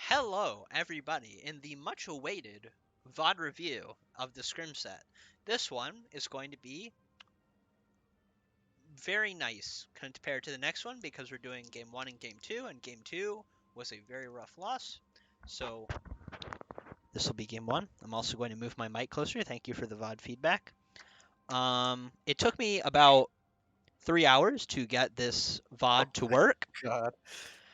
Hello, everybody, in the much awaited VOD review of the Scrim set. This one is going to be very nice compared to the next one because we're doing Game 1 and Game 2, and Game 2 was a very rough loss. So, this will be Game 1. I'm also going to move my mic closer. Thank you for the VOD feedback. It took me about 3 hours to get this VOD to work. God,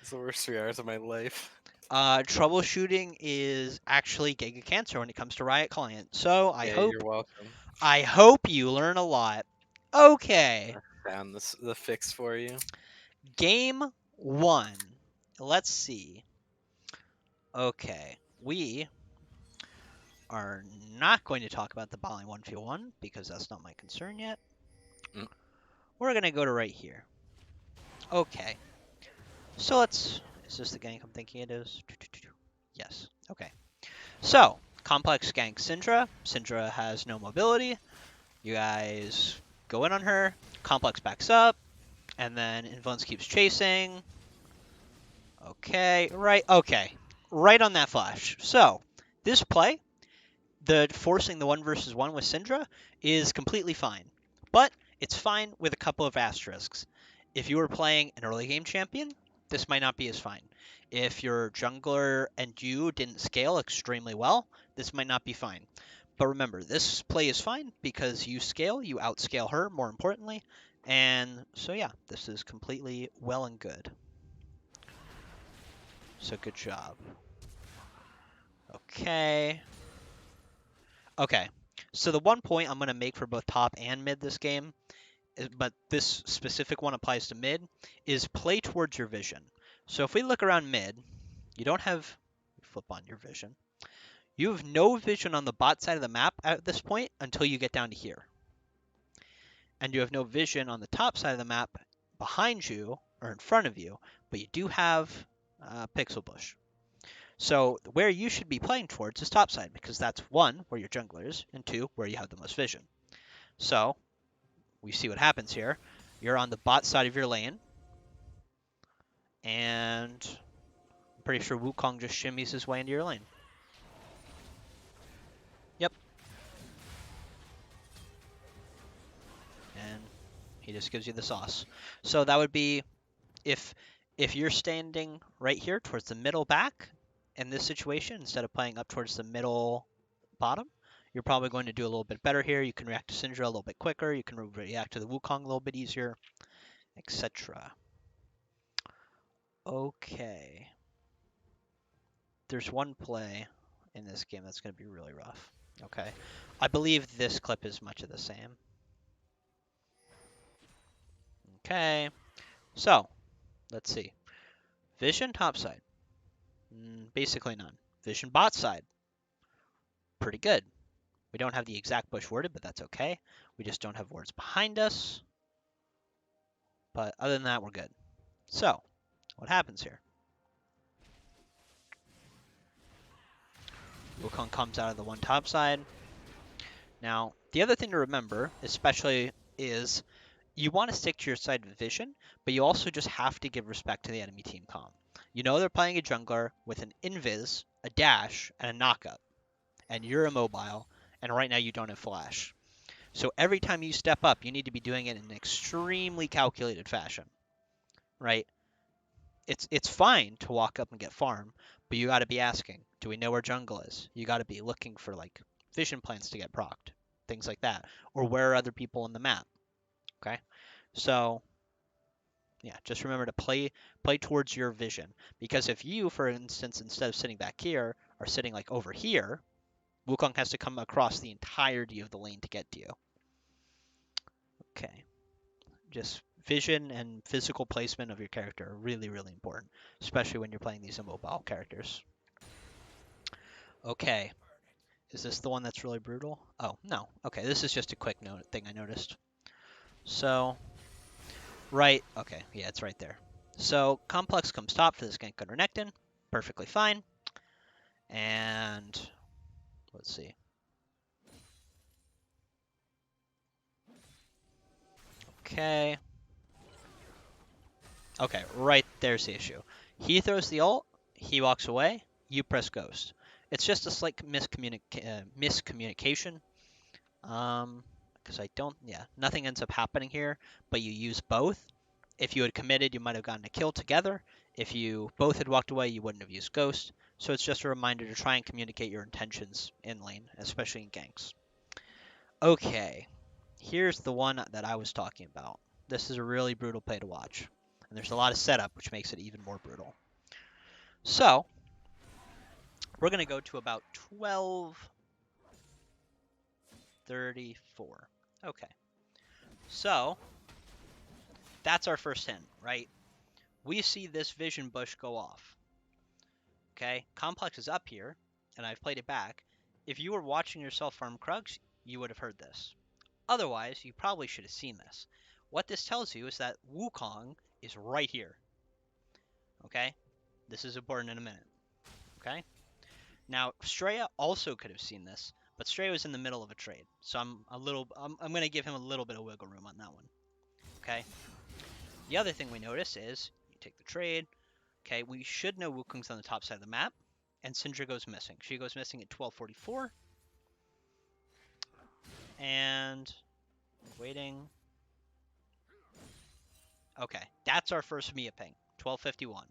it's the worst 3 hours of my life. Troubleshooting is actually giga cancer when it comes to Riot Client. So Yeah, you're welcome. I hope you learn a lot. Okay, Found the fix for you. game 1. Let's see. Okay, we are not going to talk about the Bali 1v1 because that's not my concern yet. Mm. We're going to go to right here. Okay, so let's... Is this the gank I'm thinking it is? Yes, okay. So, complex gank Syndra. Syndra has no mobility. You guys go in on her. Complex backs up. And then Influence keeps chasing. Okay, right on that flash. So, this play, the forcing the 1 versus 1 with Syndra, is completely fine. But it's fine with a couple of asterisks. If you were playing an early game champion, this might not be as fine. If your jungler and you didn't scale extremely well, this might not be fine. But remember, this play is fine because you scale, you outscale her, more importantly. And so yeah, this is completely well and good. So good job. Okay. Okay. So the one point I'm going to make for both top and mid this game, but this specific one applies to mid, is play towards your vision. So if we look around mid, you don't have... Flip on your vision. You have no vision on the bot side of the map at this point until you get down to here. And you have no vision on the top side of the map behind you or in front of you, but you do have Pixel Bush. So where you should be playing towards is topside because that's 1, where your jungler is, and 2, where you have the most vision. So we see what happens here. You're on the bot side of your lane, and I'm pretty sure Wukong just shimmies his way into your lane. Yep. And he just gives you the sauce. So that would be if you're standing right here towards the middle back in this situation, instead of playing up towards the middle bottom, you're probably going to do a little bit better here. You can react to Syndra a little bit quicker. You can react to the Wukong a little bit easier, etc. Okay. There's one play in this game that's going to be really rough. Okay. I believe this clip is much of the same. Okay. So, let's see. Vision topside. Basically none. Vision bot side. Pretty good. We don't have the exact bush worded, but that's okay. We just don't have words behind us. But other than that, we're good. So, what happens here? Wukong comes out of the one top side. Now, the other thing to remember, especially, is you want to stick to your side of vision, but you also just have to give respect to the enemy team comp. You know they're playing a jungler with an invis, a dash, and a knockup, and you're immobile, and right now you don't have flash. So every time you step up, you need to be doing it in an extremely calculated fashion, right? It's fine to walk up and get farm, but you got to be asking, do we know where jungle is? You got to be looking for like vision plans to get procced, things like that, or where are other people on the map? Okay, so yeah, just remember to play towards your vision, because if you, for instance, instead of sitting back here, are sitting like over here, Wukong has to come across the entirety of the lane to get to you. Okay, just vision and physical placement of your character are really, really important, especially when you're playing these immobile characters. Okay, is this the one that's really brutal? Oh, no. Okay, this is just a quick note thing I noticed. So, right, okay, yeah, it's right there. So, Complex comes top for this gank under Nectin, perfectly fine. And, let's see. Okay. Okay, right there's the issue. He throws the ult, he walks away, you press Ghost. It's just a slight miscommunication. Because nothing ends up happening here, but you use both. If you had committed, you might have gotten a kill together. If you both had walked away, you wouldn't have used Ghost. So it's just a reminder to try and communicate your intentions in lane, especially in ganks. Okay, here's the one that I was talking about. This is a really brutal play to watch. And there's a lot of setup, which makes it even more brutal. So, we're going to go to about 12:34. Okay, so that's our first hint, right? We see this vision bush go off. Okay, Complex is up here, and I've played it back. If you were watching yourself farm Krugs, you would have heard this. Otherwise, you probably should have seen this. What this tells you is that Wukong is right here. Okay, this is important in a minute. Okay, now Straya also could have seen this, but Straya was in the middle of a trade, so I'm going to give him a little bit of wiggle room on that one. Okay. The other thing we notice is you take the trade. Okay, we should know Wukong's on the top side of the map, and Syndra goes missing. She goes missing at 12:44, and waiting. Okay, that's our first Mia ping, 12:51.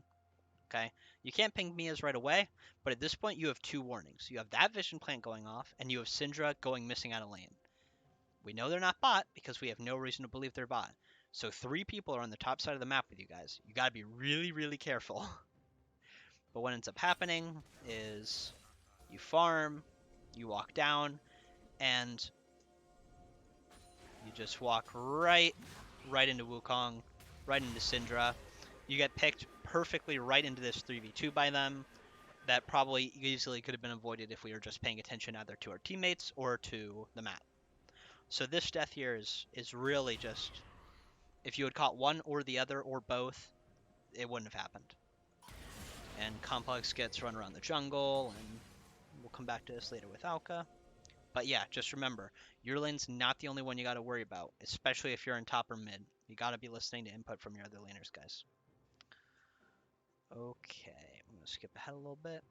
Okay, you can't ping Mia's right away, but at this point you have two warnings. You have that vision plant going off, and you have Syndra going missing out of lane. We know they're not bot because we have no reason to believe they're bot. So 3 people are on the top side of the map with you guys. You gotta be really, really careful. But what ends up happening is you farm, you walk down, and you just walk right into Wukong, right into Syndra. You get picked perfectly right into this 3v2 by them. That probably easily could have been avoided if we were just paying attention either to our teammates or to the map. So this death here is really just, if you had caught one or the other or both, it wouldn't have happened. And Complex gets run around the jungle, and we'll come back to this later with Alka. But yeah, just remember, your lane's not the only one you got to worry about, especially if you're in top or mid. You got to be listening to input from your other laners, guys. Okay, I'm going to skip ahead a little bit.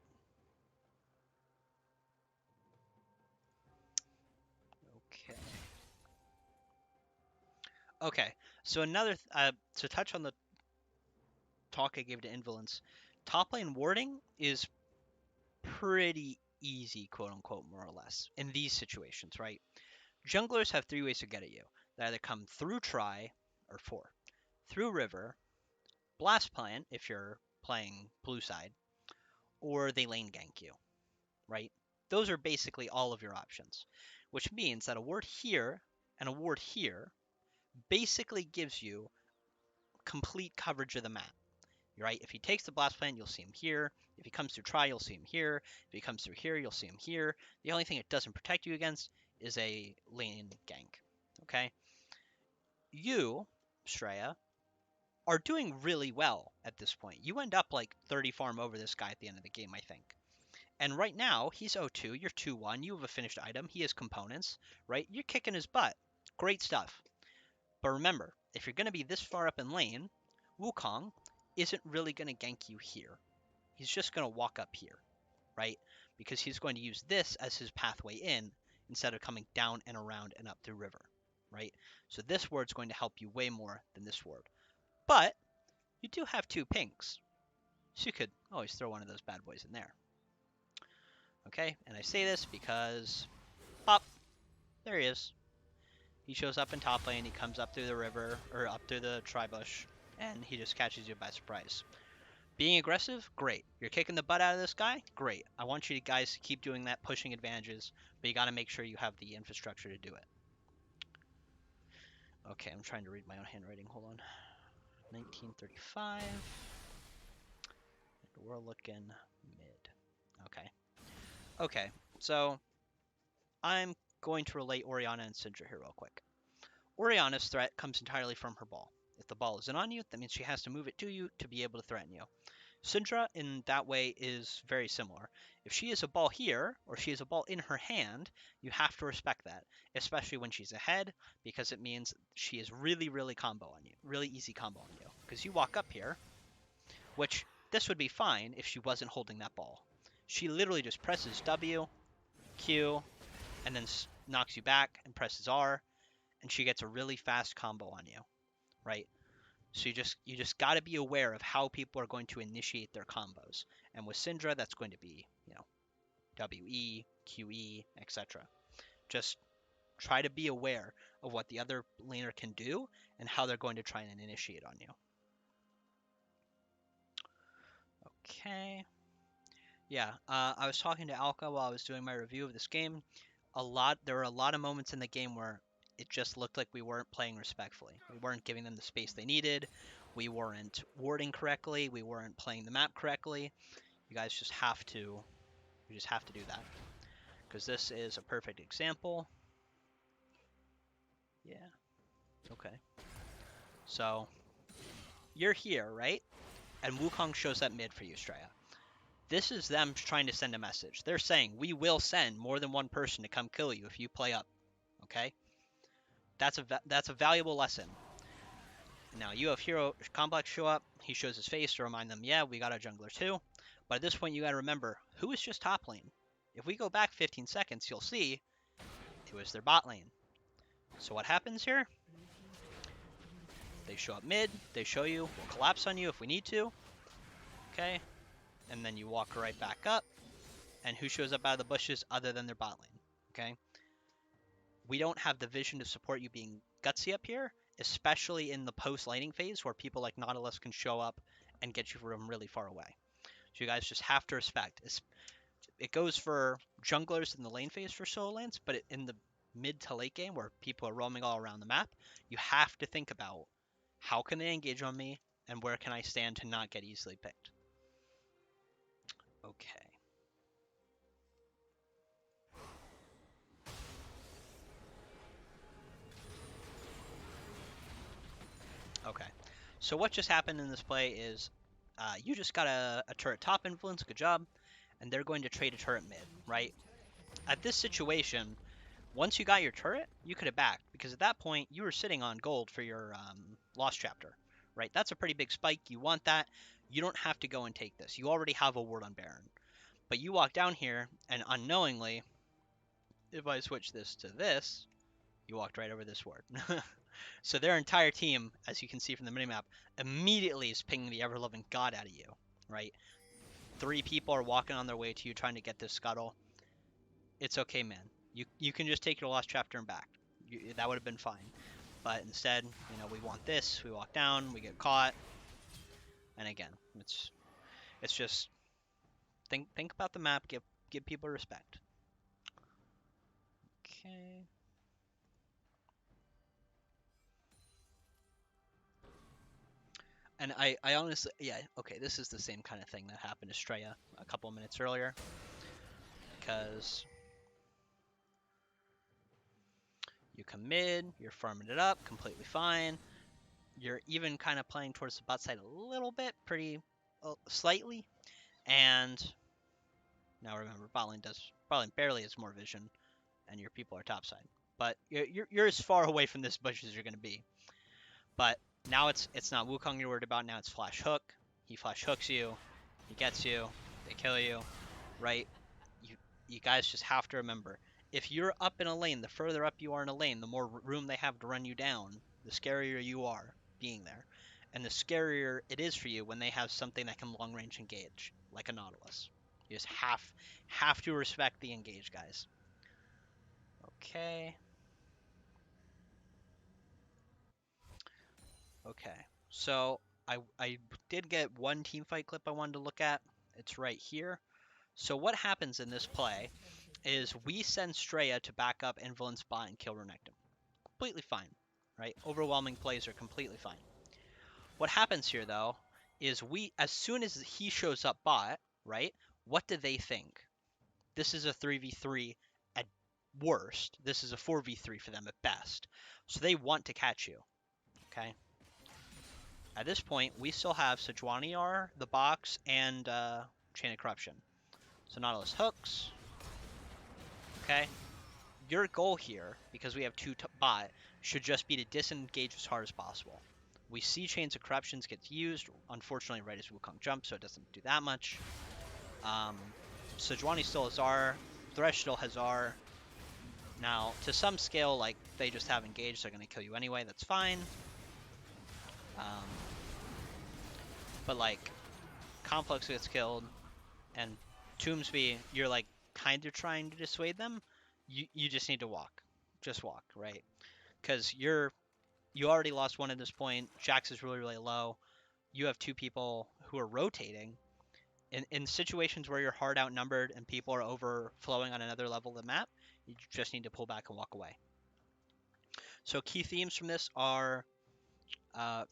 Okay. Okay, so to touch on the talk I gave to Invalence, top lane warding is pretty easy, quote unquote, more or less, in these situations, right? Junglers have 3 ways to get at you. They either come through Tri, or 4, through River, Blast Plant if you're playing blue side, or they lane gank you, right? Those are basically all of your options, which means that a ward here and a ward here basically gives you complete coverage of the map. Right? If he takes the blast plant, you'll see him here. If he comes through Tri, you'll see him here. If he comes through here, you'll see him here. The only thing it doesn't protect you against is a lane gank. Okay? You, Straya, are doing really well at this point. You end up like 30 farm over this guy at the end of the game, I think. And right now, he's 0-2, you're 2-1, you have a finished item, he has components, right? You're kicking his butt. Great stuff. But remember, if you're going to be this far up in lane, Wukong isn't really going to gank you here. He's just going to walk up here, right? Because he's going to use this as his pathway in instead of coming down and around and up through river, right? So this ward's going to help you way more than this ward. But you do have 2 pinks, so you could always throw one of those bad boys in there. Okay, and I say this because, pop, there he is. He shows up in top lane, he comes up through the river, or up through the tri-bush, and he just catches you by surprise. Being aggressive, great. You're kicking the butt out of this guy, great. I want you guys to keep doing that, pushing advantages, but you gotta make sure you have the infrastructure to do it. Okay, I'm trying to read my own handwriting, hold on. 1935. And we're looking mid. Okay. Okay, so I'm going to relate Orianna and Syndra here real quick. Orianna's threat comes entirely from her ball. If the ball isn't on you, that means she has to move it to you to be able to threaten you. Syndra, in that way, is very similar. If she has a ball here, or she has a ball in her hand, you have to respect that, especially when she's ahead, because it means she is really, really combo on you, really easy combo on you. Because you walk up here, which this would be fine if she wasn't holding that ball. She literally just presses W, Q, and then knocks you back and presses R, and she gets a really fast combo on you, right? So you just got to be aware of how people are going to initiate their combos. And with Syndra, that's going to be, WE, QE, etc. Just try to be aware of what the other laner can do and how they're going to try and initiate on you. Okay. Yeah, I was talking to Alka while I was doing my review of this game. There were a lot of moments in the game where it just looked like we weren't playing respectfully. We weren't giving them the space they needed. We weren't warding correctly. We weren't playing the map correctly. You guys just have to, you just have to do that, because this is a perfect example. Yeah. Okay. So you're here, right? And Wukong shows up mid for you, Straya. This is them trying to send a message. They're saying, we will send more than one person to come kill you if you play up. Okay? That's a valuable lesson. Now, you have Hero Complex show up. He shows his face to remind them, yeah, we got a jungler too. But at this point, you got to remember, who was just top lane? If we go back 15 seconds, you'll see it was their bot lane. So what happens here? They show up mid. They show you. We'll collapse on you if we need to. Okay? And then you walk right back up. And who shows up out of the bushes other than their bot lane? Okay? We don't have the vision to support you being gutsy up here, especially in the post-laning phase where people like Nautilus can show up and get you from really far away. So you guys just have to respect. It goes for junglers in the lane phase for solo lanes, but in the mid to late game where people are roaming all around the map, you have to think about how can they engage on me and where can I stand to not get easily picked. Okay. Okay. So what just happened in this play is you just got a turret top influence, good job, and they're going to trade a turret mid, right? At this situation, once you got your turret, you could have backed, because at that point, you were sitting on gold for your Lost Chapter, right? That's a pretty big spike. You want that. You don't have to go and take this. You already have a ward on Baron. But you walk down here, and unknowingly, if I switch this to this, you walked right over this ward. So their entire team, as you can see from the minimap, immediately is pinging the ever-loving god out of you, right? 3 people are walking on their way to you trying to get this scuttle. It's okay, man. You can just take your Lost Chapter and back. That would have been fine. But instead, we want this. We walk down, we get caught. And again, it's just think about the map, give people respect. Okay. And I honestly, yeah, okay, this is the same kind of thing that happened to Straya a couple minutes earlier. Because you come mid, you're farming it up, completely fine. You're even kind of playing towards the bot side a little bit, slightly. And now remember, bot lane barely has more vision, and your people are topside. But you're as far away from this bush as you're going to be. But now it's not Wukong you're worried about. Now it's flash hook. He flash hooks you. He gets you. They kill you. Right? You guys just have to remember, if you're up in a lane, the further up you are in a lane, the more room they have to run you down, the scarier you are being there. And the scarier it is for you when they have something that can long range engage, like a Nautilus. You just have to respect the engage, guys. Okay. Okay. So I did get one team fight clip I wanted to look at. It's right here. So what happens in this play is we send Straya to back up Invalid's bot and kill Renekton. Completely fine, right? Overwhelming plays are completely fine. What happens here, though, is as soon as he shows up bot, right, what do they think? This is a 3v3 at worst. This is a 4v3 for them at best. So they want to catch you, okay? At this point, we still have Sejuani R, the box, and Chain of Corruption. So Nautilus hooks, okay? Your goal here, because we have 2 bot, should just be to disengage as hard as possible. We see Chains of Corruptions gets used, unfortunately right as Wukong jumps, so it doesn't do that much. Sejuani's still a Czar, Thresh still has R. Now, to some scale, like, they just have engaged, they're going to kill you anyway, that's fine. But, like, Complex gets killed, and Toomsby, you're, like, kind of trying to dissuade them. You just need to walk. Just walk, right? Because you already lost one at this point. Jax is really, really low. You have two people who are rotating. In situations where you're hard outnumbered and people are overflowing on another level of the map, you just need to pull back and walk away. So key themes from this are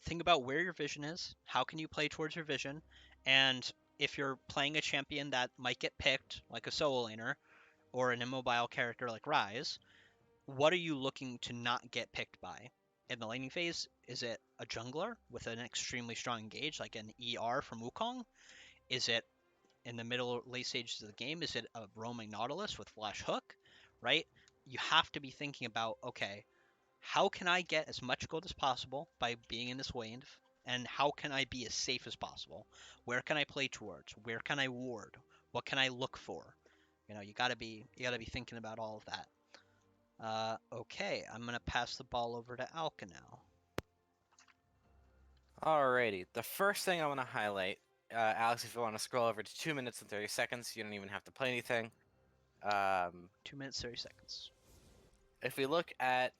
think about where your vision is, how can you play towards your vision, and if you're playing a champion that might get picked, like a solo laner, or an immobile character like Ryze, what are you looking to not get picked by? In the laning phase, is it a jungler with an extremely strong engage, like an ER from Wukong? Is it in the middle or late stages of the game? Is it a roaming Nautilus with Flash Hook? Right? You have to be thinking about, okay, how can I get as much gold as possible by being in this wave? And how can I be as safe as possible? Where can I play towards? Where can I ward? What can I look for? You gotta be thinking about all of that. Okay, I'm gonna pass the ball over to Alka now. Alrighty. The first thing I want to highlight, Alex, if you want to scroll over to 2 minutes and 30 seconds, you don't even have to play anything. 2 minutes 30 seconds. If we look at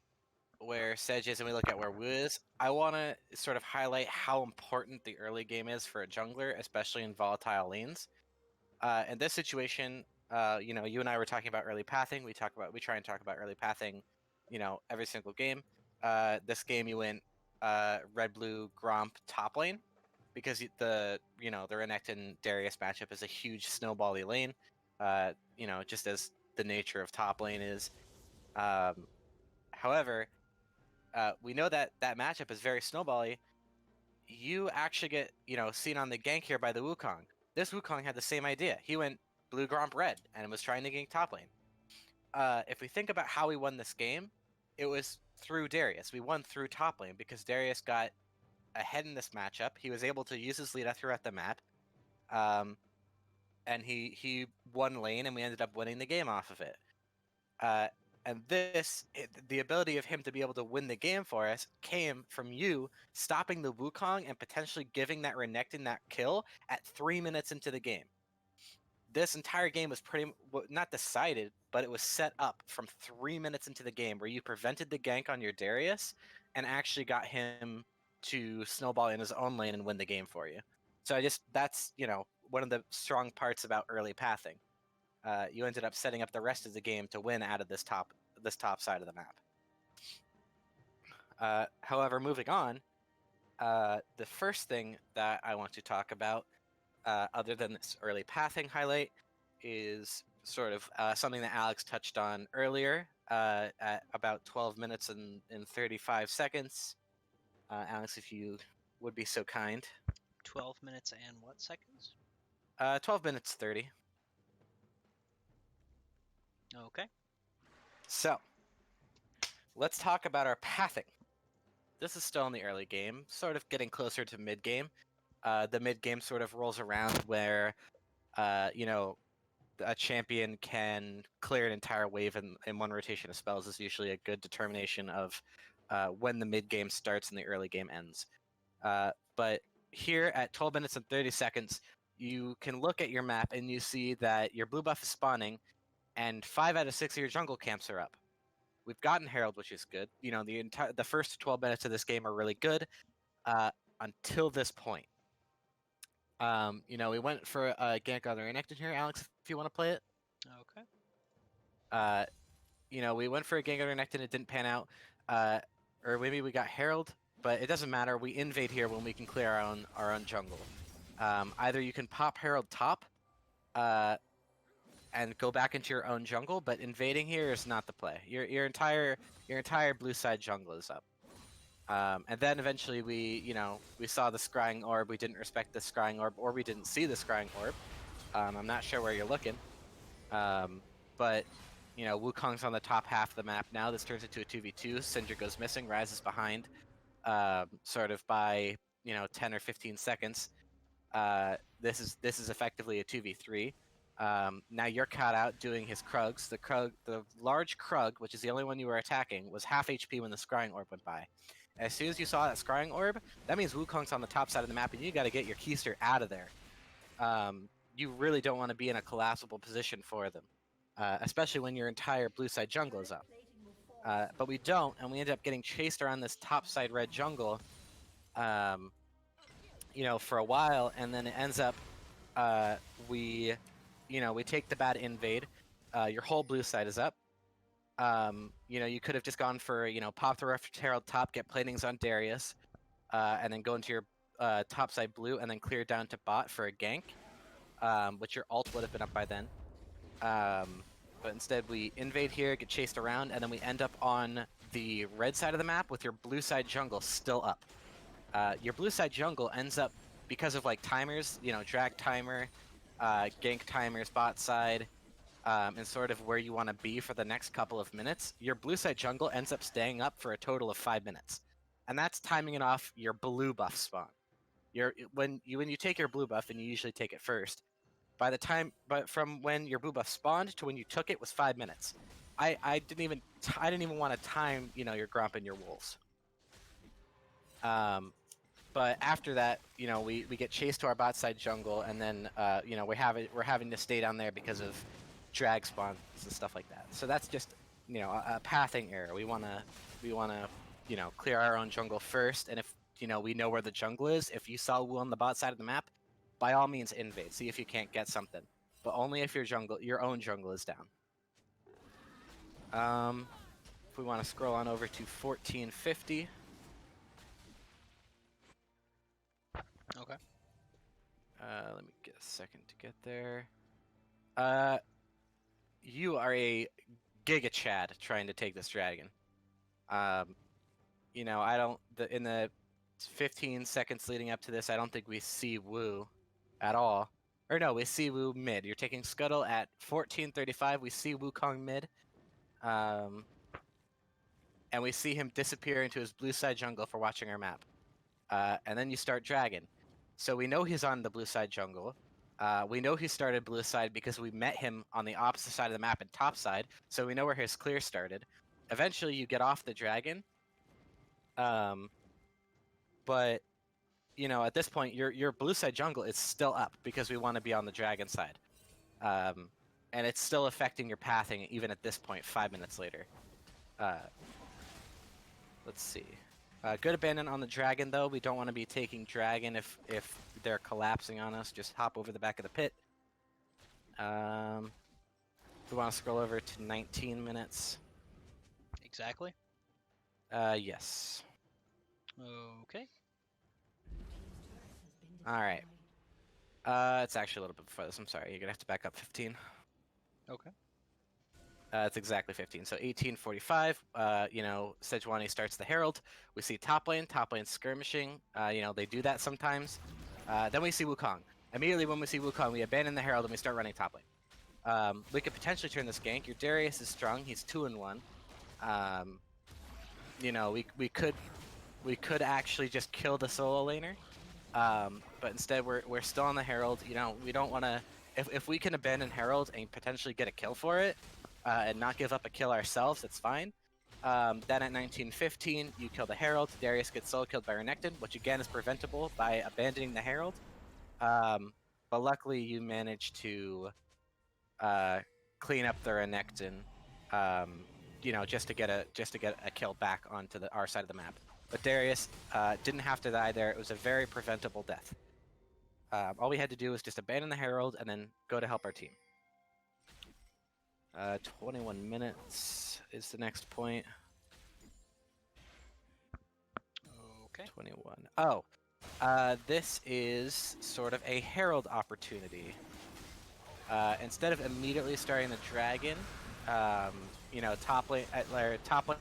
where Sedge is and we look at where Wu is, I want to sort of highlight how important the early game is for a jungler, especially in volatile lanes. In this situation, you and I were talking about early pathing. We try and talk about early pathing, every single game. This game you went red blue Gromp top lane because the Renekton Darius matchup is a huge snowbally lane. Just as the nature of top lane is. However, we know that matchup is very snowbally. You actually get seen on the gank here by the Wukong. This Wukong had the same idea. He went blue Gromp red and was trying to gank top lane. If we think about how we won this game, it was through Darius. We won through top lane because Darius got ahead in this matchup. He was able to use his lead throughout the map, and he won lane, and we ended up winning the game off of it. And the ability of him to be able to win the game for us came from you stopping the Wukong and potentially giving that Renekton that kill at 3 minutes into the game. This entire game was not decided, but it was set up from 3 minutes into the game where you prevented the gank on your Darius and actually got him to snowball in his own lane and win the game for you. So that's one of the strong parts about early pathing. You ended up setting up the rest of the game to win out of this top side of the map. However, moving on, the first thing that I want to talk about, other than this early pathing highlight, is sort of something that Alex touched on earlier at about 12 minutes and 35 seconds. Alex, if you would be so kind. 12 minutes and what seconds? 12 minutes 30. Okay. So, let's talk about our pathing. This is still in the early game, sort of getting closer to mid game. The mid game sort of rolls around where, a champion can clear an entire wave in one rotation of spells is usually a good determination of when the mid game starts and the early game ends. But here at 12 minutes and 30 seconds, you can look at your map and you see that your blue buff is spawning, and 5 out of 6 of your jungle camps are up. We've gotten Herald, which is good. The first 12 minutes of this game are really good until this point. We went for a gank on the Renekton here, Alex, if you want to play it. Okay. We went for a gank on Renekton, it didn't pan out. Or maybe we got Herald, but it doesn't matter. We invade here when we can clear our own jungle. Either you can pop Herald top, and go back into your own jungle, but invading here is not the play. Your entire blue side jungle is up. And then eventually we saw the scrying orb. We didn't respect the scrying orb, or we didn't see the scrying orb. I'm not sure where you're looking. But Wukong's on the top half of the map now. This turns into a 2v2. Syndra goes missing, rises behind, sort of by 10 or 15 seconds. This is effectively a 2v3. Now you're caught out doing his Krugs. The large Krug, which is the only one you were attacking, was half HP when the Scrying Orb went by. As soon as you saw that Scrying Orb, that means Wukong's on the top side of the map, and you got to get your Keister out of there. You really don't want to be in a collapsible position for them, especially when your entire blue side jungle is up. But we don't, and we end up getting chased around this top side red jungle, for a while, and then it ends up we take the bad invade. Your whole blue side is up. You could have just gone for, pop the Rift Herald top, get platings on Darius, and then go into your top side blue, and then clear down to bot for a gank, which your ult would have been up by then. But instead we invade here, get chased around, and then we end up on the red side of the map with your blue side jungle still up. Your blue side jungle ends up, because of like timers, drag timer, gank timers, bot side, and sort of where you want to be for the next couple of minutes, your blue side jungle ends up staying up for a total of 5 minutes. And that's timing it off your blue buff spawn. When you take your blue buff, and you usually take it first, but from when your blue buff spawned to when you took it was 5 minutes. I didn't even want to time, your Gromp and your wolves. But after that, we get chased to our bot side jungle, and then we're having to stay down there because of drag spawns and stuff like that. So that's just a pathing error. We wanna clear our own jungle first, and if we know where the jungle is, if you saw Wu on the bot side of the map, by all means invade. See if you can't get something, but only if your own jungle is down. If we want to scroll on over to 1450. Okay. Let me get a second to get there. You are a Giga Chad trying to take this dragon. In the 15 seconds leading up to this, I don't think we see Wu at all. Or no, we see Wu mid. You're taking Scuttle at 14:35. We see Wukong mid. And we see him disappear into his blue side jungle for watching our map. And then you start dragon. So we know he's on the blue side jungle. We know he started blue side because we met him on the opposite side of the map and top side, so we know where his clear started. Eventually you get off the dragon. But at this point your blue side jungle is still up because we want to be on the dragon side. And it's still affecting your pathing even at this point 5 minutes later. Let's see. Good abandon on the dragon, though. We don't want to be taking dragon if they're collapsing on us. Just hop over the back of the pit. We want to scroll over to 19 minutes. Exactly. Yes. Okay. All right. It's actually a little bit before this. I'm sorry. You're gonna have to back up 15. Okay. It's exactly 15. So 18:45. Sejuani starts the Herald. We see top lane skirmishing. They do that sometimes. Then we see Wukong. Immediately when we see Wukong, we abandon the Herald and we start running top lane. We could potentially turn this gank. Your Darius is strong. He's 2-1. We could actually just kill the solo laner. But instead we're still on the Herald. We don't want to. If we can abandon Herald and potentially get a kill for it, and not give up a kill ourselves, it's fine. Then at 19:15, you kill the Herald. Darius gets solo killed by Renekton, which again is preventable by abandoning the Herald. But luckily, you manage to clean up the Renekton, just to get a kill back onto our side of the map. But Darius didn't have to die there. It was a very preventable death. All we had to do was just abandon the Herald and then go to help our team. 21 minutes is the next point. Okay. 21. Oh, this is sort of a Herald opportunity. Instead of immediately starting the dragon, top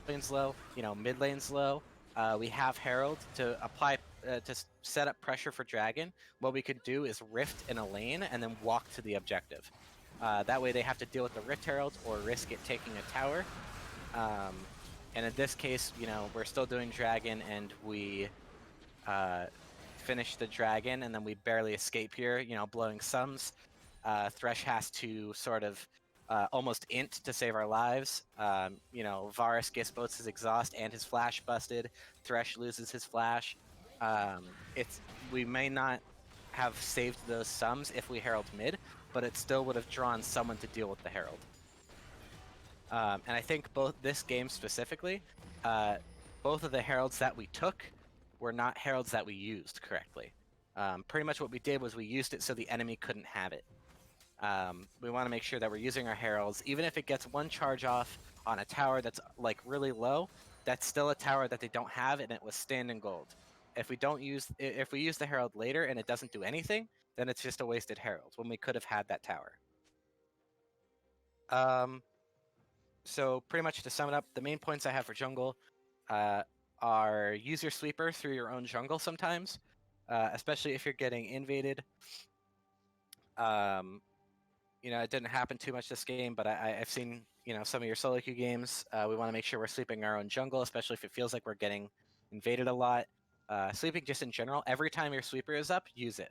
lane's low, mid lane's low. We have Herald to apply to set up pressure for dragon. What we could do is rift in a lane and then walk to the objective. That way they have to deal with the Rift Herald or risk it taking a tower. And in this case, we're still doing dragon and we finish the dragon and then we barely escape here, blowing sums. Thresh has to sort of almost int to save our lives. You know, Varus gets both his exhaust and his flash busted. Thresh loses his flash. We may not have saved those sums if we herald mid, but it still would have drawn someone to deal with the herald. And I think both this game specifically, both of the heralds that we took were not heralds that we used correctly. Pretty much what we did was we used it so the enemy couldn't have it. We want to make sure that we're using our heralds, even if it gets one charge off on a tower that's like really low, that's still a tower that they don't have, and it was standing gold. If we use the herald later and it doesn't do anything, then it's just a wasted herald when we could have had that tower. So pretty much to sum it up, the main points I have for jungle are use your sweeper through your own jungle sometimes, especially if you're getting invaded. You know, it didn't happen too much this game, but I've seen, you know, some of your solo queue games. We want to make sure we're sleeping our own jungle, especially if it feels like we're getting invaded a lot. Sleeping just in general, every time your sweeper is up, use it.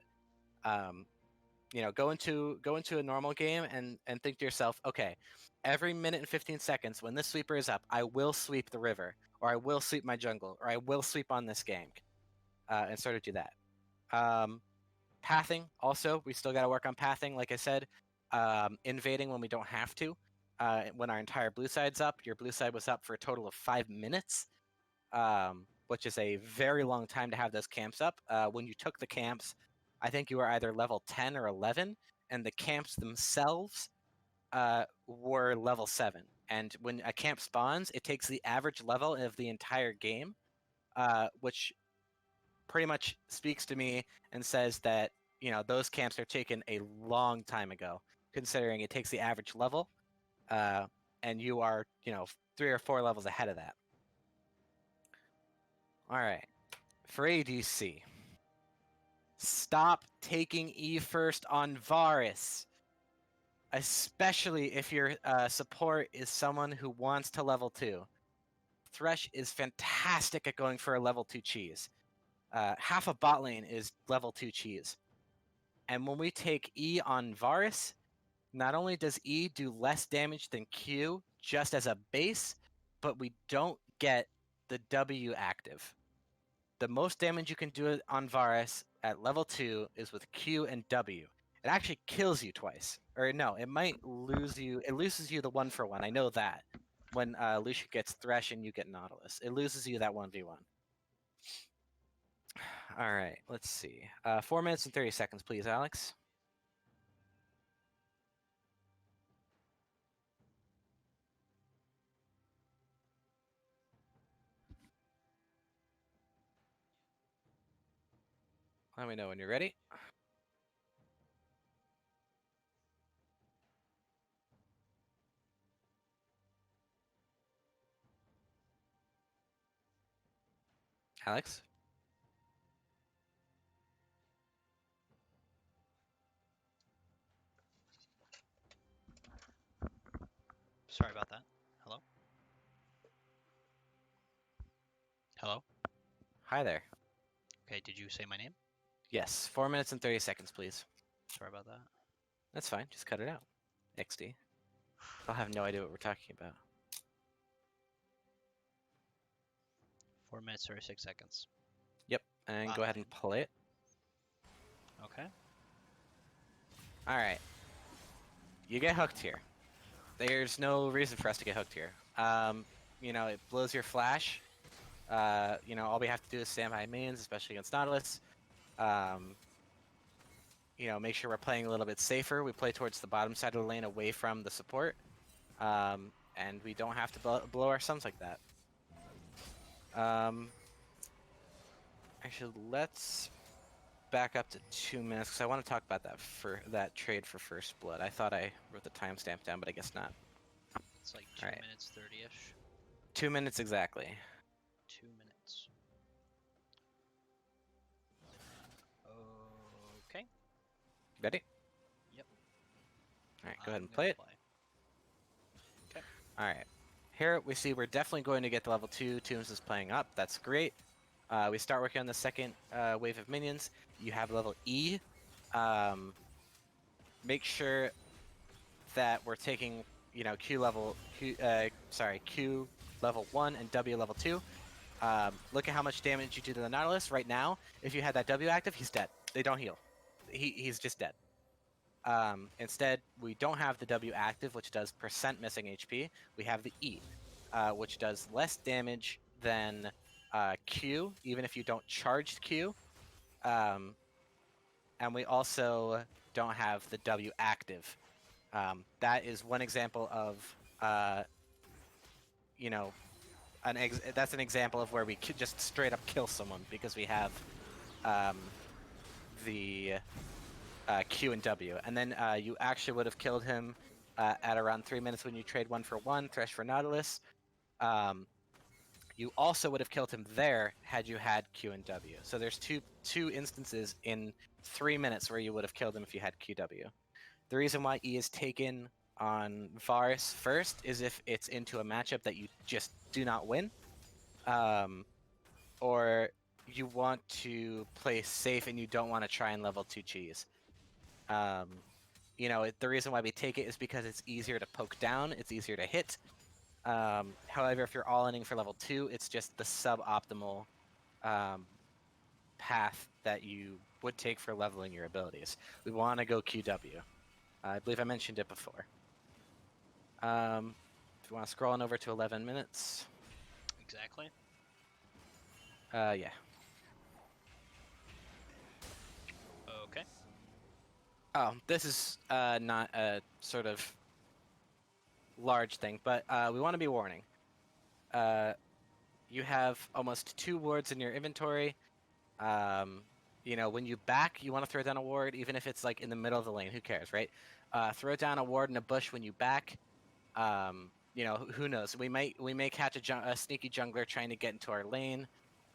You know, go into a normal game and think to yourself, okay, every minute and 15 seconds when this sweeper is up, I will sweep the river, or I will sweep my jungle, or I will sweep on this gank, and sort of do that. Pathing, also, we still got to work on pathing, like I said. Invading when we don't have to. When our entire blue side's up, your blue side was up for a total of 5 minutes, which is a very long time to have those camps up. When you took the camps, I think you were either level 10 or 11, and the camps themselves were level 7. And when a camp spawns, it takes the average level of the entire game, which pretty much speaks to me and says that, you know, those camps are taken a long time ago, considering it takes the average level, and you are, you know, 3 or 4 levels ahead of that. All right, for ADC. Stop taking E first on Varus, especially if your support is someone who wants to level 2. Thresh is fantastic at going for a level 2 cheese. Half of bot lane is level 2 cheese. And when we take E on Varus, not only does E do less damage than Q just as a base, but we don't get the W active. The most damage you can do on Varus at level 2 is with Q and W. It actually kills you twice. Or no, it might lose you. It loses you the 1-for-1. I know that. When Lucia gets Thresh and you get Nautilus. It loses you that 1v1. Alright, let's see. 4 minutes and 30 seconds, please, Alex. Let me know when you're ready. Alex? Sorry about that. Hello? Hello? Hi there. Okay, did you say my name? Yes, 4 minutes and 30 seconds, please. Sorry about that. That's fine, just cut it out. XD. I'll have no idea what we're talking about. 4 minutes, 36 seconds. Yep, and go ahead and play it. Okay. Alright. You get hooked here. There's no reason for us to get hooked here. You know, it blows your flash. You know, all we have to do is stand by mains, especially against Nautilus. You know, make sure we're playing a little bit safer. We play towards the bottom side of the lane away from the support. And we don't have to blow our sums like that. Actually, let's back up to 2 minutes because I want to talk about that trade for first blood. I thought I wrote the timestamp down, but I guess not. It's like 2 minutes 30-ish. 2 minutes exactly. 2 minutes. Okay. Ready? Yep. Alright, go ahead and play it. Okay. Alright. Here we see we're definitely going to get to level 2. Tombs is playing up. That's great. We start working on the second wave of minions. You have level E. make sure that we're taking, you know, Q level 1 and W level 2. Look at how much damage you do to the Nautilus. Right now, if you had that W active, he's dead. They don't heal. He's just dead. Instead, we don't have the W active, which does percent missing HP. We have the E, which does less damage than Q, even if you don't charge Q. And we also don't have the W active. That is one example of, you know, that's an example of where we just straight up kill someone because we have the Q and W. And then you actually would have killed him at around 3 minutes when you trade 1-for-1, Thresh for Nautilus. You also would have killed him there had you had Q and W. So there's two instances in 3 minutes where you would have killed him if you had QW. The reason why E is taken on Varus first is if it's into a matchup that you just do not win, or you want to play safe and you don't want to try and level 2 cheese. You know, the reason why we take it is because it's easier to poke down, it's easier to hit. However, if you're all-inning for level 2, it's just the suboptimal path that you would take for leveling your abilities. We want to go QW. I believe I mentioned it before. If you want to scroll on over to 11 minutes. Exactly. Yeah. Okay. Oh, this is not a sort of large thing, but we want to be warning. You have almost 2 wards in your inventory. You know, when you back, you want to throw down a ward, even if it's like in the middle of the lane. Who cares, right? Throw down a ward in a bush when you back. You know, who knows? We may catch a sneaky jungler trying to get into our lane.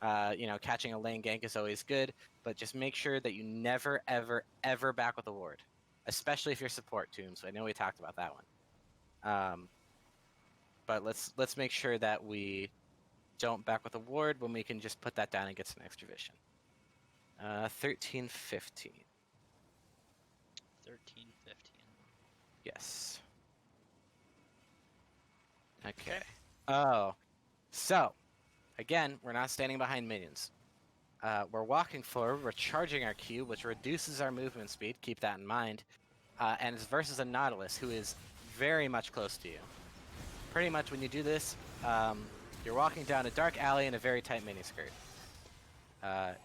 You know, catching a lane gank is always good, but just make sure that you never, ever, ever back with a ward, especially if you're support Tombs. I know we talked about that one. But let's make sure that we don't back with a ward when we can just put that down and get some extra vision. 13, 15. 13, 15. Yes. Okay. Oh, so again, we're not standing behind minions. We're walking forward. We're charging our Q, which reduces our movement speed. Keep that in mind. And it's versus a Nautilus, who is very much close to you. Pretty much when you do this, you're walking down a dark alley in a very tight miniskirt.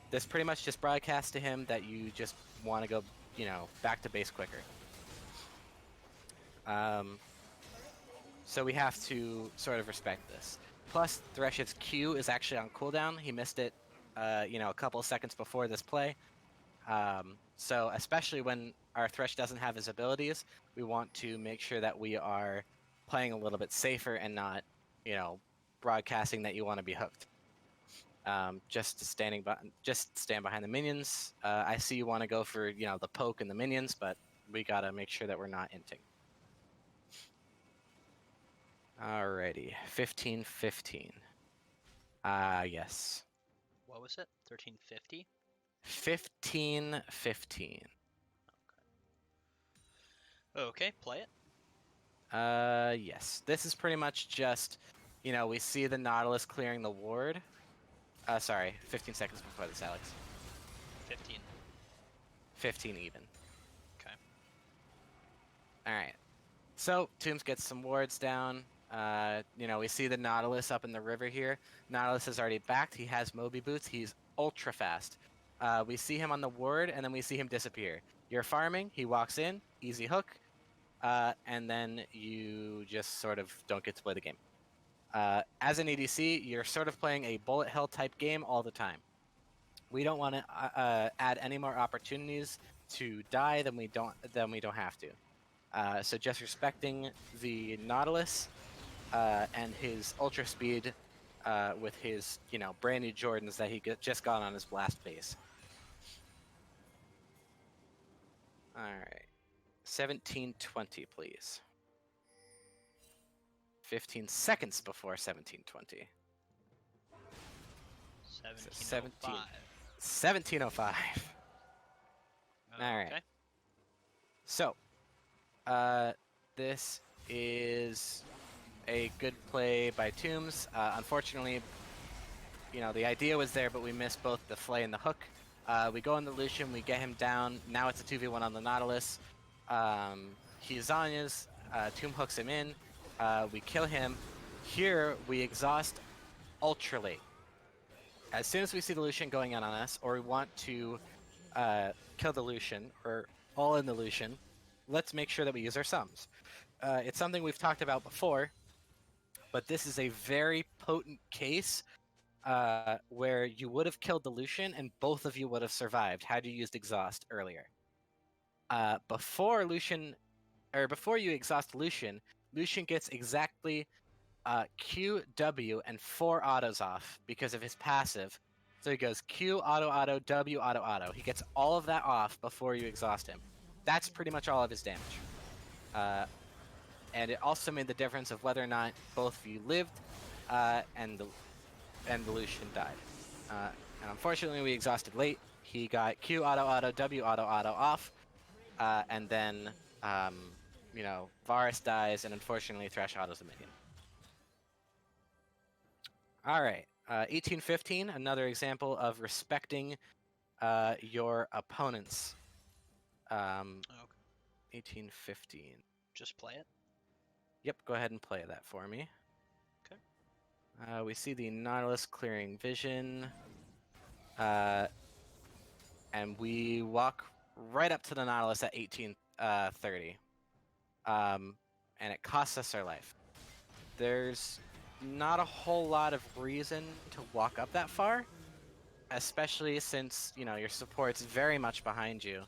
This pretty much just broadcasts to him that you just want to go, you know, back to base quicker. So we have to sort of respect this. Plus, Thresh's Q is actually on cooldown. He missed it, you know, a couple of seconds before this play. So especially when our Thresh doesn't have his abilities, we want to make sure that we are playing a little bit safer and not, you know, broadcasting that you want to be hooked. Just stand behind the minions. I see you want to go for, you know, the poke and the minions, but we gotta make sure that we're not inting. Alrighty, 15, 15. Yes. What was it? 1350? 15, 15. Okay, play it. Yes. This is pretty much just, you know, we see the Nautilus clearing the ward. Sorry, 15 seconds before this, Alex. 15. 15 even. Okay. Alright. So, Tombs gets some wards down. You know, we see the Nautilus up in the river here. Nautilus is already backed. He has Moby Boots. He's ultra fast. We see him on the ward, and then we see him disappear. You're farming. He walks in. Easy hook. And then you just sort of don't get to play the game. As an EDC, you're sort of playing a bullet hell type game all the time. We don't want to add any more opportunities to die than we don't have to. So just respecting the Nautilus and his ultra speed with his, you know, brand new Jordans that he just got on his blast phase. All right, 1720, please. 15 seconds before 1720. 1705. 1705. All right. Okay. So, This is a good play by Tombs. Unfortunately, the idea was there, but we missed both the flay and the hook. We go on the Lucian, we get him down. Now it's a 2v1 on the Nautilus. He Zanya's, Tomb hooks him in. We kill him. Here, we exhaust ultra late. As soon as we see the Lucian going in on us, or we want to kill the Lucian, or all in the Lucian, let's make sure that we use our sums. It's something we've talked about before, but this is a very potent case where you would have killed the Lucian and both of you would have survived had you used exhaust earlier. Before you exhaust Lucian, Lucian gets exactly Q, W, and 4 autos off because of his passive. So he goes Q, auto, auto, W, auto, auto. He gets all of that off before you exhaust him. That's pretty much all of his damage. And it also made the difference of whether or not both of you lived and the Lucian died. And unfortunately, we exhausted late. He got Q, auto, auto, W, auto, auto off. And then, Varus dies, and unfortunately, Thresh autos a minion. All right, 1815, another example of respecting your opponents. Okay. 1815. Just play it. Yep, go ahead and play that for me. Okay. We see the Nautilus clearing vision. And we walk right up to the Nautilus at 1830. And it costs us our life. There's not a whole lot of reason to walk up that far, especially since, your support's very much behind you.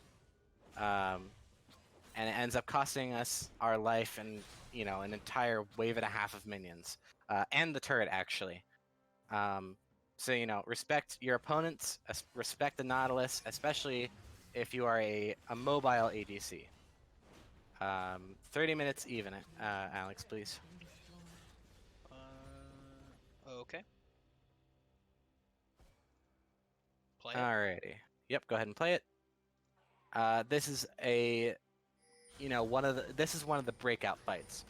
And it ends up costing us our life and, an entire wave and a half of minions. And the turret, actually. So, respect your opponents, respect the Nautilus, especially if you are a mobile ADC. 30 minutes even, Alex, please. Okay. Play it. Alrighty. Yep, go ahead and play it. This is this is one of the breakout fights.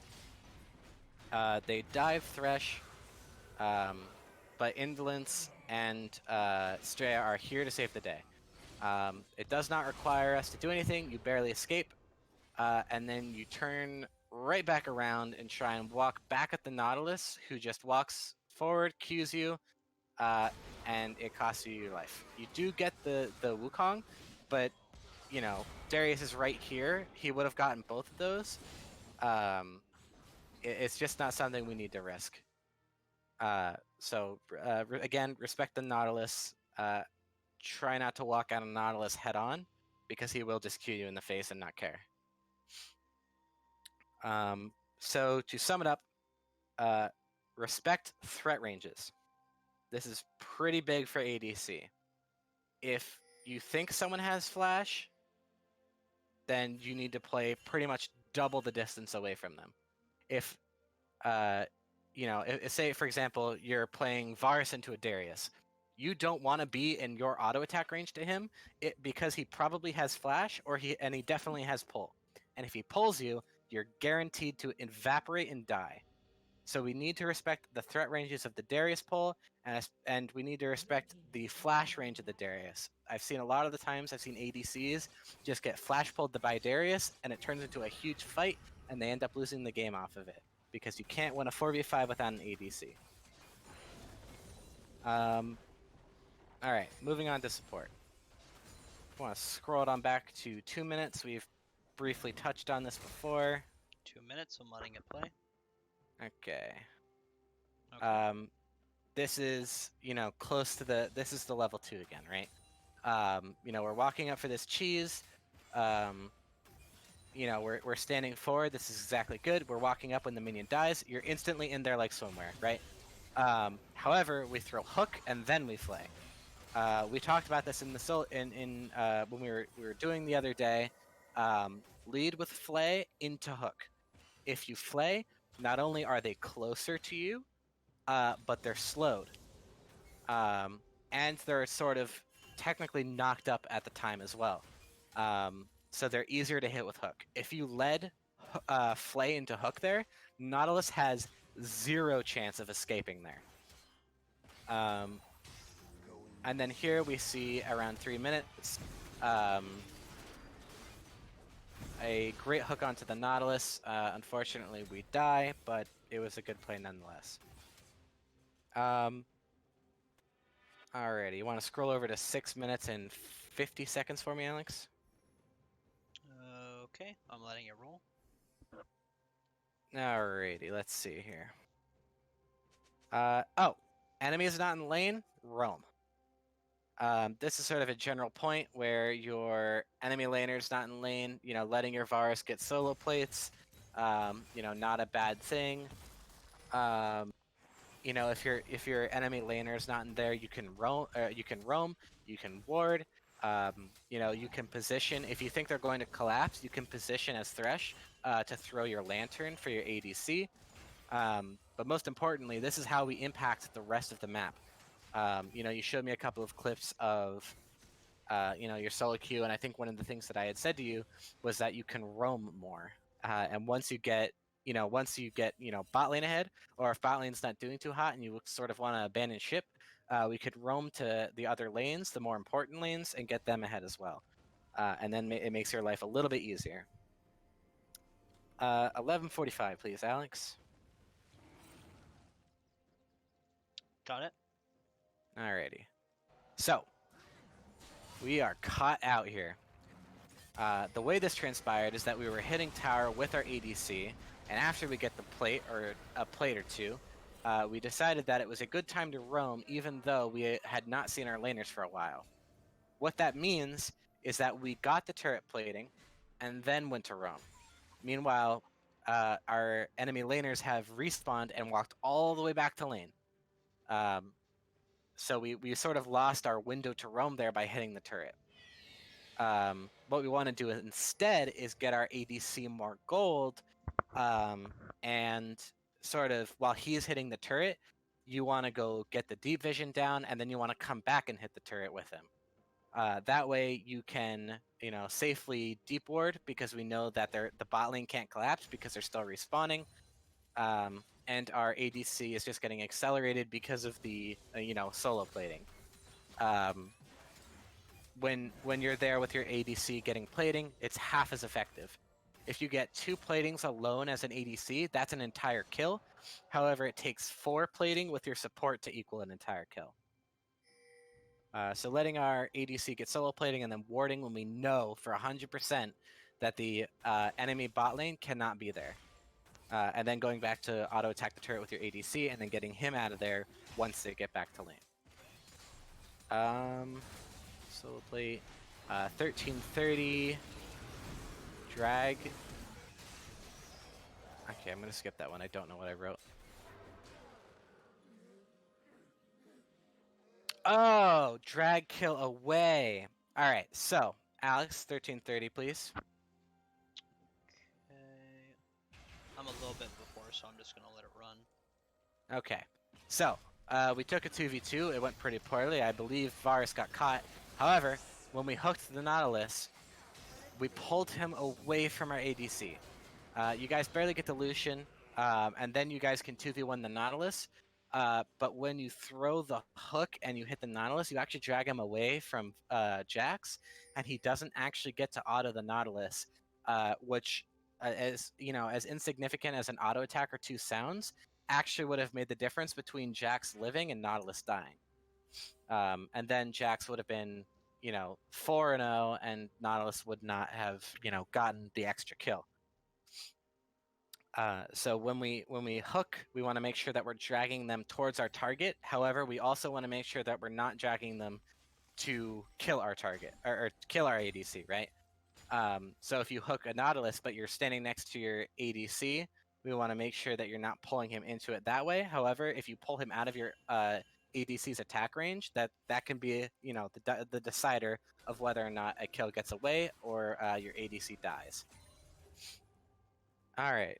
They dive Thresh, but Indolence and Straya are here to save the day. It does not require us to do anything. You barely escape, and then you turn right back around and try and walk back at the Nautilus, who just walks forward, Qs you, and it costs you your life. You do get the Wukong, but Darius is right here. He would have gotten both of those. It's just not something we need to risk. So again, respect the Nautilus. Try not to walk out of Nautilus head on, because he will just Q you in the face and not care. So to sum it up, respect threat ranges. This is pretty big for ADC. If you think someone has flash, then you need to play pretty much double the distance away from them. If say for example you're playing Varus into a Darius, you don't want to be in your auto attack range to him, because he probably has flash, and he definitely has pull. And if he pulls you, you're guaranteed to evaporate and die. So we need to respect the threat ranges of the Darius pull, and we need to respect the flash range of the Darius. I've seen a lot of the times, I've seen ADCs just get flash pulled by Darius, and it turns into a huge fight, and they end up losing the game off of it, because you can't win a 4v5 without an ADC. Alright, moving on to support. I want to scroll it on back to 2 minutes. We've briefly touched on this before. 2 minutes, I'm letting it play. Okay. Okay. This is, close to this is the level 2 again, right? We're walking up for this cheese. We're standing forward. This is exactly good. We're walking up when the minion dies. You're instantly in there like swimwear, right? However, we throw hook and then we flay. We talked about this in the when we were doing the other day. Lead with flay into hook. If you flay, not only are they closer to you, but they're slowed. And they're sort of technically knocked up at the time as well. So they're easier to hit with hook. If you led Flay into hook there, Nautilus has 0 chance of escaping there. And then here we see around 3 minutes, a great hook onto the Nautilus. Unfortunately, we die, but it was a good play nonetheless. Alrighty, you want to scroll over to 6 minutes and 50 seconds for me, Alex? Okay, I'm letting it roll. Alrighty, let's see here. Oh, enemy is not in lane, roam. This is sort of a general point where your enemy laner's not in lane, letting your Varus get solo plates, not a bad thing. If your enemy laner is not in there, you can roam, you can ward, you can position. If you think they're going to collapse, you can position as Thresh to throw your lantern for your ADC. But most importantly, this is how we impact the rest of the map. You showed me a couple of clips of, your solo queue, and I think one of the things that I had said to you was that you can roam more. And once you get bot lane ahead, or if bot lane's not doing too hot and you sort of want to abandon ship, we could roam to the other lanes, the more important lanes, and get them ahead as well. And then it makes your life a little bit easier. 11:45, please, Alex. Got it. Alrighty. So, we are caught out here. The way this transpired is that we were hitting tower with our ADC, and after we get the plate, or a plate or two, we decided that it was a good time to roam, even though we had not seen our laners for a while. What that means is that we got the turret plating, and then went to roam. Meanwhile, our enemy laners have respawned and walked all the way back to lane. So we sort of lost our window to roam there by hitting the turret. What we want to do instead is get our ADC more gold, and sort of while he's hitting the turret, you want to go get the deep vision down, and then you want to come back and hit the turret with him. That way you can, safely deep ward, because we know that the bot lane can't collapse because they're still respawning. And our ADC is just getting accelerated because of the, solo plating. When you're there with your ADC getting plating, it's half as effective. If you get 2 platings alone as an ADC, that's an entire kill. However, it takes 4 plating with your support to equal an entire kill. So letting our ADC get solo plating and then warding when we know for 100% that the enemy bot lane cannot be there. And then going back to auto attack the turret with your ADC and then getting him out of there once they get back to lane. Solo plate. 1330. Drag. Okay, I'm going to skip that one. I don't know what I wrote. Oh, drag kill away. All right, so Alex, 1330, please. Okay. I'm a little bit before, so I'm just gonna let it run. Okay, so we took a 2v2. It went pretty poorly. I believe Varus got caught. However, when we hooked the Nautilus, we pulled him away from our ADC. You guys barely get the Lucian, and then you guys can 2v1 the Nautilus. But when you throw the hook and you hit the Nautilus, you actually drag him away from Jax, and he doesn't actually get to auto the Nautilus, which, as insignificant as an auto attack or 2 sounds, actually would have made the difference between Jax living and Nautilus dying. And then Jax would have been, 4-0, and Nautilus would not have, gotten the extra kill. So when we hook, we want to make sure that we're dragging them towards our target. However, we also want to make sure that we're not dragging them to kill our target, or kill our ADC, right? So if you hook a Nautilus, but you're standing next to your ADC, we want to make sure that you're not pulling him into it that way. However, if you pull him out of your ADC's attack range, that can be, the decider of whether or not a kill gets away or your ADC dies. All right.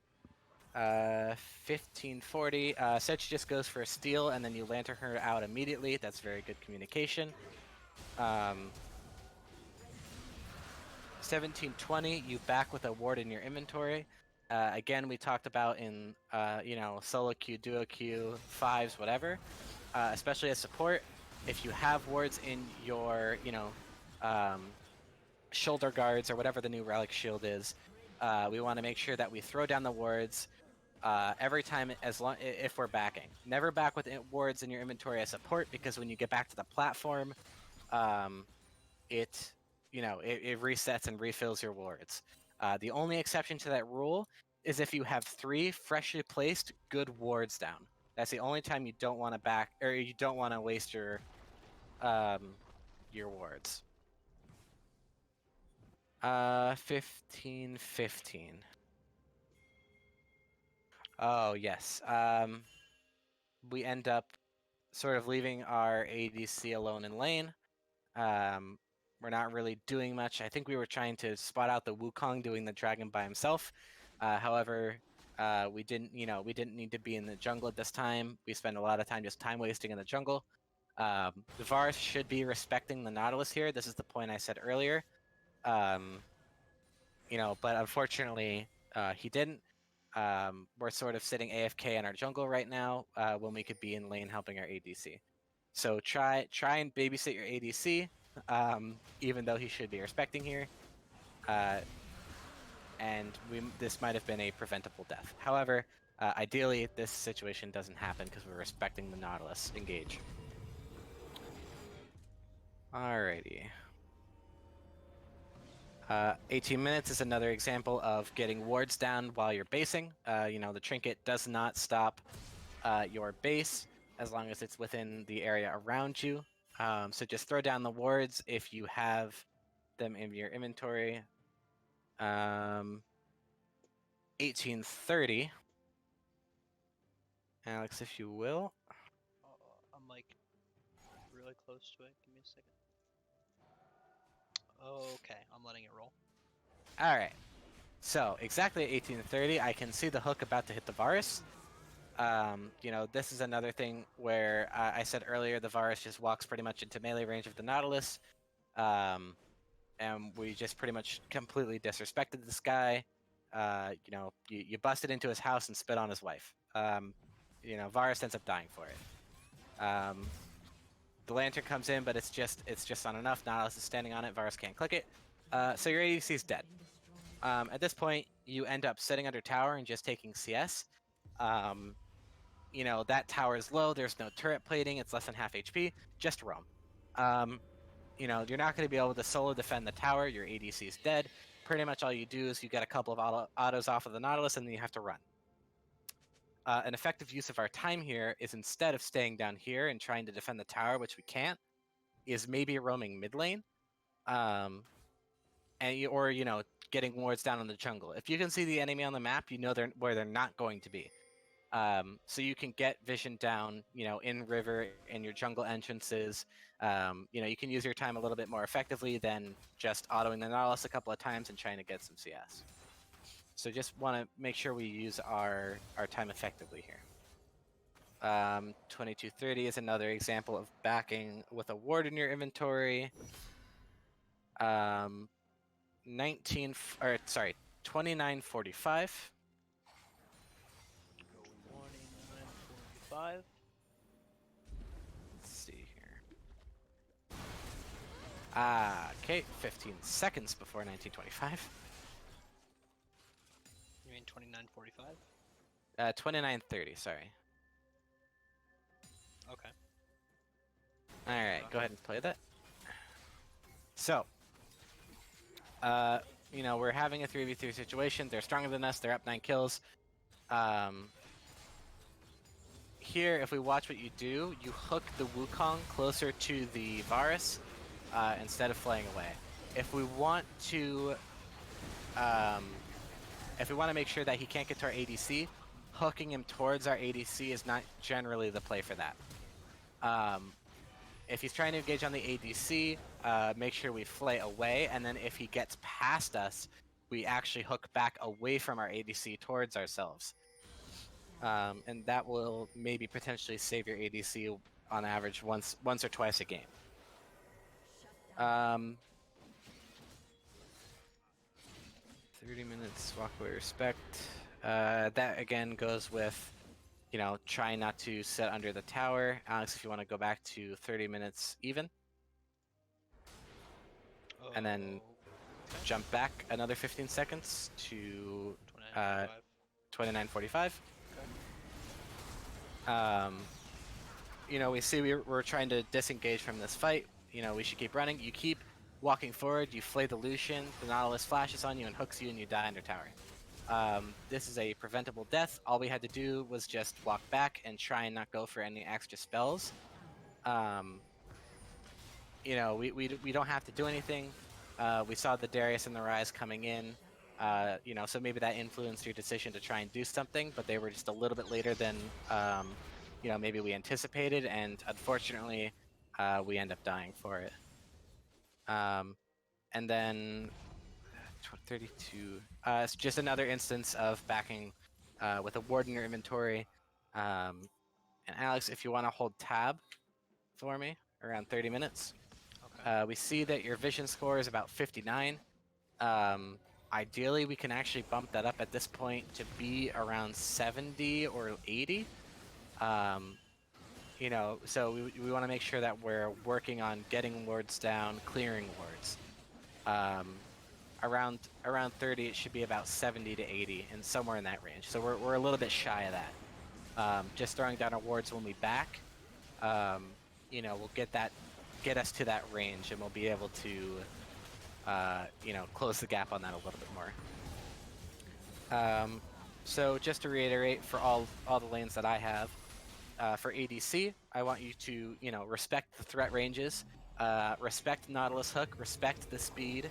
1540. Setch just goes for a steal, and then you lantern her out immediately. That's very good communication. 1720. You back with a ward in your inventory. Again, we talked about in solo queue, duo queue, fives, whatever. Especially as support, if you have wards in your um, shoulder guards or whatever the new relic shield is, we want to make sure that we throw down the wards every time if we're backing. Never back with wards in your inventory as support, because when you get back to the platform, um, it resets and refills your wards. The only exception to that rule is if you have 3 freshly placed good wards down. That's the only time you don't want to back, or you don't want to waste your wards. 15. Oh yes. We end up sort of leaving our ADC alone in lane. We're not really doing much. I think we were trying to spot out the Wukong doing the dragon by himself. However, we didn't need to be in the jungle at this time. We spent a lot of time just time wasting in the jungle. The Varus should be respecting the Nautilus here. This is the point I said earlier. But unfortunately, he didn't. We're sort of sitting AFK in our jungle right now when we could be in lane helping our ADC. So try and babysit your ADC, even though he should be respecting here. And this might have been a preventable death. However, ideally this situation doesn't happen because we're respecting the Nautilus. Engage. Alrighty. 18 minutes is another example of getting wards down while you're basing. The trinket does not stop your base as long as it's within the area around you. So just throw down the wards if you have them in your inventory. 1830. Alex, if you will. I'm like really close to it. Give me a second. Okay, I'm letting it roll. All right. So exactly at 1830, I can see the hook about to hit the Varus. This is another thing where I said earlier the Varus just walks pretty much into melee range of the Nautilus. And we just pretty much completely disrespected this guy. You busted into his house and spit on his wife. Varus ends up dying for it. The lantern comes in, but it's just not enough. Nautilus is standing on it. Varus can't click it. So your ADC is dead. At this point, you end up sitting under tower and just taking CS. That tower is low. There's no turret plating. It's less than half HP. Just roam. You're not going to be able to solo defend the tower. Your ADC is dead. Pretty much all you do is you get a couple of autos off of the Nautilus, and then you have to run. An effective use of our time here is, instead of staying down here and trying to defend the tower, which we can't, is maybe roaming mid lane, or getting wards down in the jungle. If you can see the enemy on the map, you know where they're not going to be. So you can get vision down, in river, in your jungle entrances. You can use your time a little bit more effectively than just autoing the Nautilus a couple of times and trying to get some CS. So just want to make sure we use our time effectively here. 2230 is another example of backing with a ward in your inventory. 2945. 2945. Let's see here. Okay, 15 seconds before 1925. You mean 2945? 2930, sorry. Okay. Alright, go ahead and play that. So, we're having a 3v3 situation. They're stronger than us. They're up 9 kills. Here, if we watch what you do, you hook the Wukong closer to the Varus instead of flying away. If we want to make sure that he can't get to our ADC, hooking him towards our ADC is not generally the play for that. If he's trying to engage on the ADC, make sure we flay away, and then if he gets past us, we actually hook back away from our ADC towards ourselves. And that will maybe potentially save your ADC on average once or twice a game. 30 minutes walkway respect. That again goes with, trying not to sit under the tower. Alex, if you want to go back to 30 minutes even, and then Okay. jump back another 15 seconds to 29.45. 29:45. Okay. We see we're trying to disengage from this fight. We should keep running. You keep walking forward. You flay the Lucian. The Nautilus flashes on you and hooks you, and you die under tower. This is a preventable death. All we had to do was just walk back and try and not go for any extra spells. We don't have to do anything. We saw the Darius and the Rise coming in. So maybe that influenced your decision to try and do something, but they were just a little bit later than maybe we anticipated, and unfortunately, we end up dying for it. And then 32. It's just another instance of backing with a ward in your inventory. And Alex, if you want to hold tab for me around 30 minutes. Okay. We see that your vision score is about 59. Ideally, we can actually bump that up at this point to be around 70 or 80. So we want to make sure that we're working on getting wards down, clearing wards. Around 30, it should be about 70 to 80, and somewhere in that range. So we're a little bit shy of that. Just throwing down our wards when we back, will get us to that range, and we'll be able to, close the gap on that a little bit more. So just to reiterate, for all the lanes that I have, for ADC, I want you to, respect the threat ranges, respect Nautilus hook, respect the speed.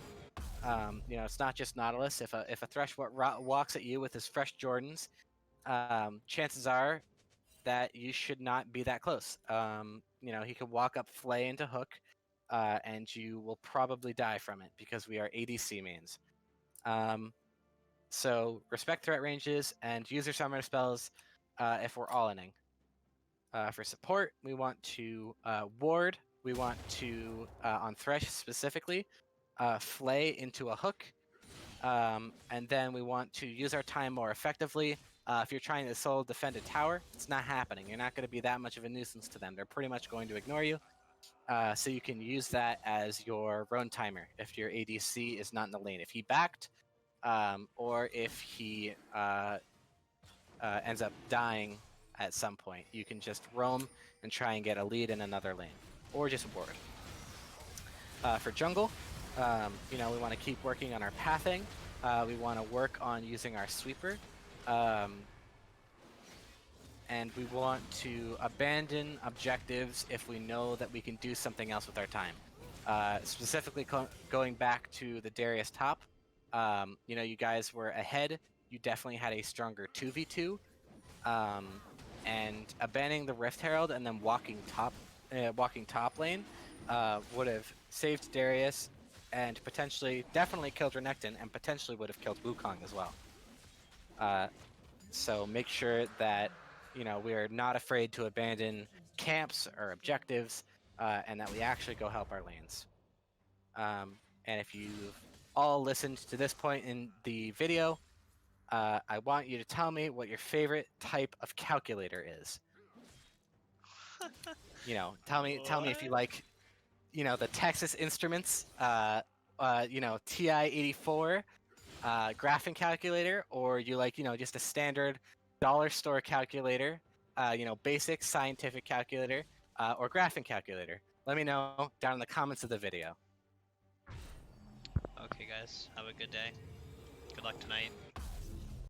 It's not just Nautilus. If a Thresh walks at you with his fresh Jordans, chances are that you should not be that close. He could walk up flay into hook, and you will probably die from it because we are ADC mains. So respect threat ranges and use your summoner spells if we're all-inning. For support, we want to ward. We want to, on Thresh specifically, flay into a hook. And then we want to use our time more effectively. If you're trying to solo defend a tower, it's not happening. You're not going to be that much of a nuisance to them. They're pretty much going to ignore you. So you can use that as your Roan timer if your ADC is not in the lane. If he backed, or if he ends up dying at some point, you can just roam and try and get a lead in another lane, or just ward. For jungle, we want to keep working on our pathing. We want to work on using our sweeper. And we want to abandon objectives if we know that we can do something else with our time. Specifically going back to the Darius top, you guys were ahead. You definitely had a stronger 2v2. And abandoning the Rift Herald and then walking top lane would have saved Darius and definitely killed Renekton, and potentially would have killed Wukong as well. So make sure that we are not afraid to abandon camps or objectives, and that we actually go help our lanes. And if you've all listened to this point in the video, I want you to tell me what your favorite type of calculator is. Tell me if you like, the Texas Instruments, TI-84 graphing calculator, or you like, just a standard dollar store calculator, basic scientific calculator, or graphing calculator. Let me know down in the comments of the video. Okay, guys. Have a good day. Good luck tonight.